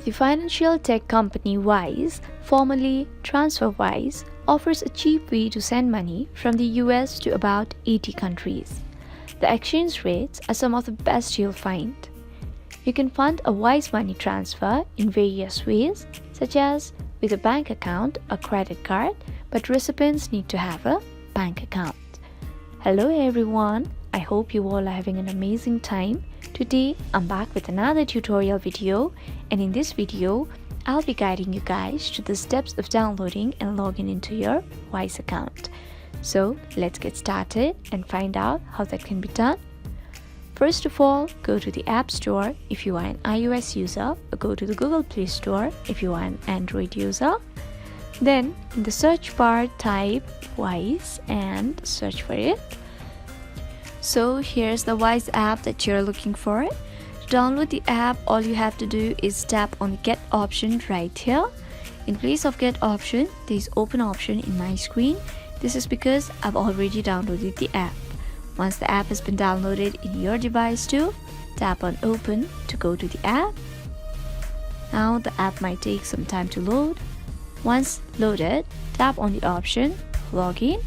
The financial tech company Wise, formerly TransferWise, offers a cheap way to send money from the US to about 80 countries. The exchange rates are some of the best you'll find. You can fund a Wise money transfer in various ways, such as with a bank account or credit card, but recipients need to have a bank account. Hello everyone, I hope you all are having an amazing time. Today I'm back with another tutorial video, and in this video I'll be guiding you guys to the steps of downloading and logging into your Wise account. So let's get started and find out how that can be done. First of all, go to the App Store if you are an iOS user, or go to the Google Play Store if you are an Android user. Then in the search bar type Wise and search for it. So here's the Wise app that you're looking for. To download the app, all you have to do is tap on the Get option right here. In place of Get option, there is Open option in my screen. This is because I've already downloaded the app. Once the app has been downloaded in your device too, tap on Open to go to the app. Now the app might take some time to load. Once loaded, tap on the option Login.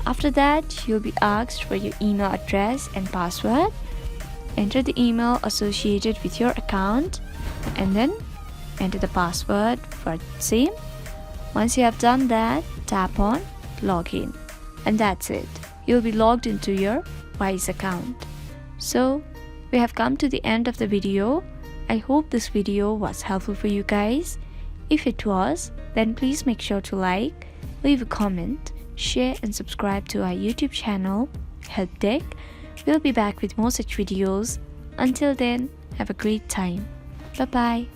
After that, you'll be asked for your email address and password. Enter the email associated with your account and then enter the password for the same. Once you have done that, tap on Login, and that's it. You'll be logged into your Wise account. So we have come to the end of the video. I hope this video was helpful for you guys. If it was, then please make sure to like, leave a comment, share and subscribe to our YouTube channel, Help Deck. We'll be back with more such videos. Until then, have a great time. Bye bye.